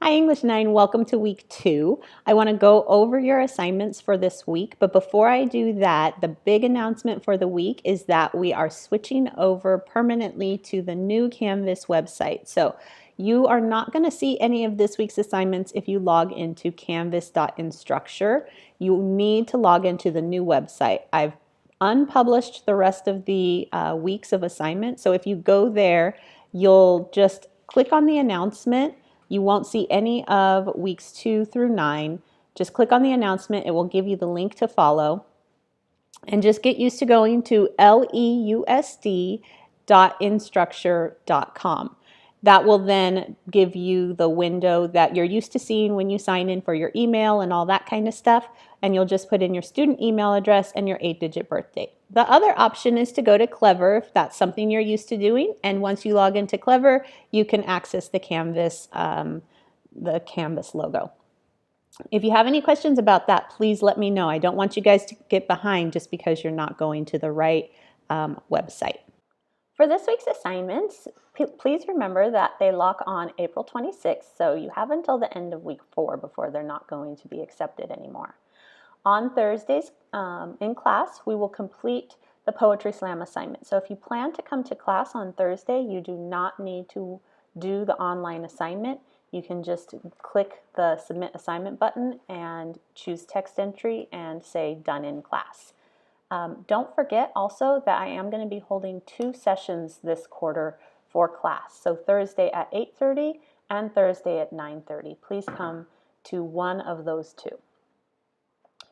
Hi, English 9. Welcome to week 2. I want to go over your assignments for this week, but before I do that, the big announcement for the week is that we are switching over permanently to the new Canvas website. So you are not going to see any of this week's assignments if you log into canvas.instructure. You need to log into the new website. I've unpublished the rest of the weeks of assignment. So if you go there, you'll just click on the announcement. You won't see any of weeks 2 through 9. Just click on the announcement. It will give you the link to follow. And just get used to going to leusd.instructure.com. That will then give you the window that you're used to seeing when you sign in for your email and all that kind of stuff. And you'll just put in your student email address and your 8-digit birth date. The other option is to go to Clever if that's something you're used to doing. And once you log into Clever, you can access the Canvas logo. If you have any questions about that, please let me know. I don't want you guys to get behind just because you're not going to the right website. For this week's assignments, please remember that they lock on April 26th, so you have until the end of week 4 before they're not going to be accepted anymore. On Thursdays in class, we will complete the Poetry Slam assignment. So if you plan to come to class on Thursday, you do not need to do the online assignment. You can just click the Submit Assignment button and choose text entry and say Done in Class. Don't forget also that I am going to be holding 2 sessions this quarter for class. So Thursday at 8:30 and Thursday at 9:30. Please come to one of those 2.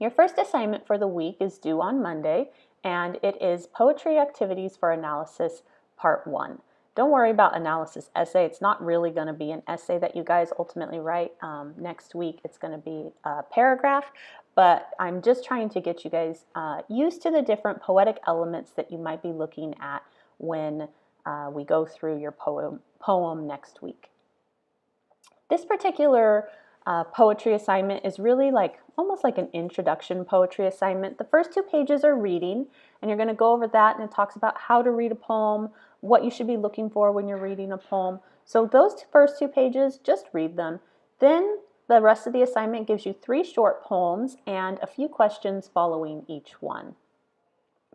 Your first assignment for the week is due on Monday, and it is Poetry Activities for Analysis Part 1. Don't worry about analysis essay. It's not really going to be an essay that you guys ultimately write. Next week it's going to be a paragraph, but I'm just trying to get you guys used to the different poetic elements that you might be looking at when we go through your poem next week. This particular poetry assignment is really almost like an introduction poetry assignment. The first 2 pages are reading, and you're going to go over that, and it talks about how to read a poem, what you should be looking for when you're reading a poem. So those first 2 pages, just read them. Then the rest of the assignment gives you 3 short poems and a few questions following each one.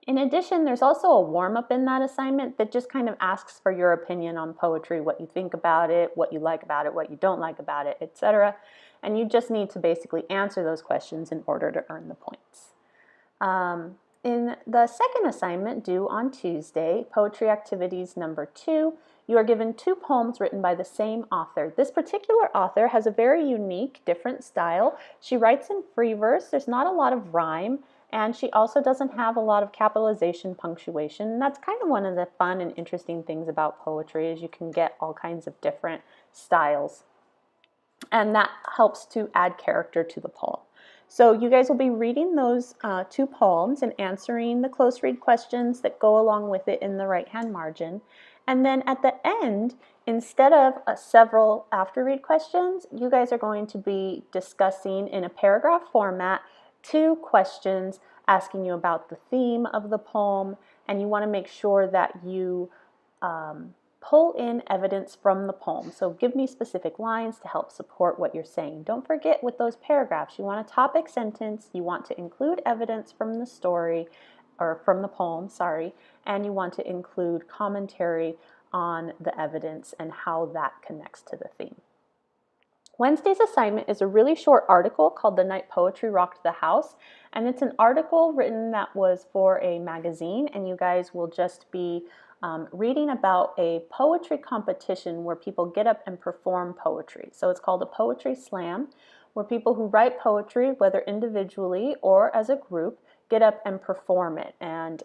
In addition, there's also a warm-up in that assignment that just kind of asks for your opinion on poetry, what you think about it, what you like about it, what you don't like about it, etc. And you just need to basically answer those questions in order to earn the points. In the second assignment, due on Tuesday, Poetry Activities number 2, you are given 2 poems written by the same author. This particular author has a very unique, different style. She writes in free verse. There's not a lot of rhyme, and she also doesn't have a lot of capitalization, punctuation. And that's kind of one of the fun and interesting things about poetry is you can get all kinds of different styles. And that helps to add character to the poem. So you guys will be reading those 2 poems and answering the close read questions that go along with it in the right-hand margin. And then at the end, instead of several after-read questions, you guys are going to be discussing in a paragraph format 2 questions asking you about the theme of the poem, and you want to make sure that you pull in evidence from the poem. So give me specific lines to help support what you're saying. Don't forget with those paragraphs, you want a topic sentence, you want to include evidence from the story, or from the poem, sorry, and you want to include commentary on the evidence and how that connects to the theme. Wednesday's assignment is a really short article called The Night Poetry Rocked the House, and it's an article written that was for a magazine, and you guys will just be reading about a poetry competition where people get up and perform poetry. So it's called a poetry slam, where people who write poetry, whether individually or as a group, get up and perform it. And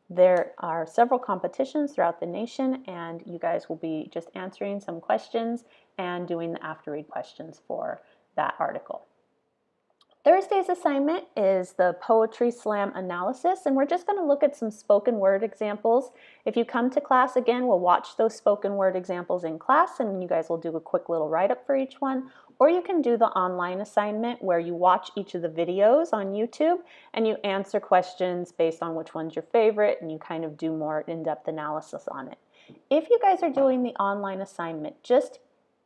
there are several competitions throughout the nation, and you guys will be just answering some questions and doing the after-read questions for that article. Thursday's assignment is the Poetry Slam analysis, and we're just going to look at some spoken word examples. If you come to class again, we'll watch those spoken word examples in class, and you guys will do a quick little write-up for each one. Or you can do the online assignment where you watch each of the videos on YouTube and you answer questions based on which one's your favorite, and you kind of do more in-depth analysis on it. If you guys are doing the online assignment, just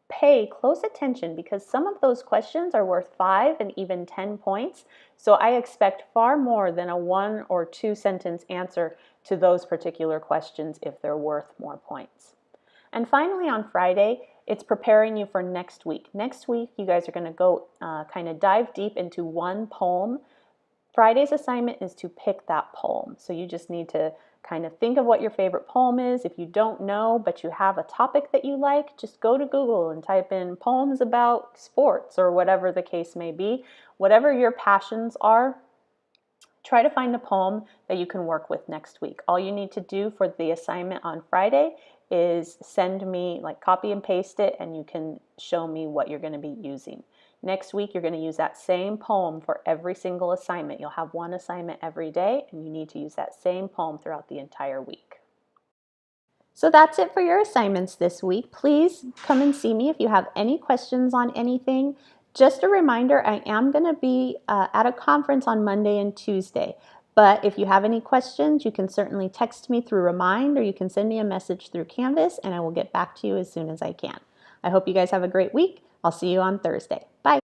pay close attention because some of those questions are worth 5 and even 10 points. So I expect far more than a 1 or 2 sentence answer to those particular questions if they're worth more points. And finally, on Friday, it's preparing you for next week. Next week, you guys are going to go kind of dive deep into one poem. Friday's assignment is to pick that poem. So you just need to kind of think of what your favorite poem is. If you don't know, but you have a topic that you like, just go to Google and type in poems about sports or whatever the case may be. Whatever your passions are, try to find a poem that you can work with next week. All you need to do for the assignment on Friday is send me, like copy and paste it, and you can show me what you're going to be using. Next week, you're going to use that same poem for every single assignment. You'll have one assignment every day, and you need to use that same poem throughout the entire week. So that's it for your assignments this week. Please come and see me if you have any questions on anything. Just a reminder, I am going to be at a conference on Monday and Tuesday. But if you have any questions, you can certainly text me through Remind, or you can send me a message through Canvas, and I will get back to you as soon as I can. I hope you guys have a great week. I'll see you on Thursday. Bye.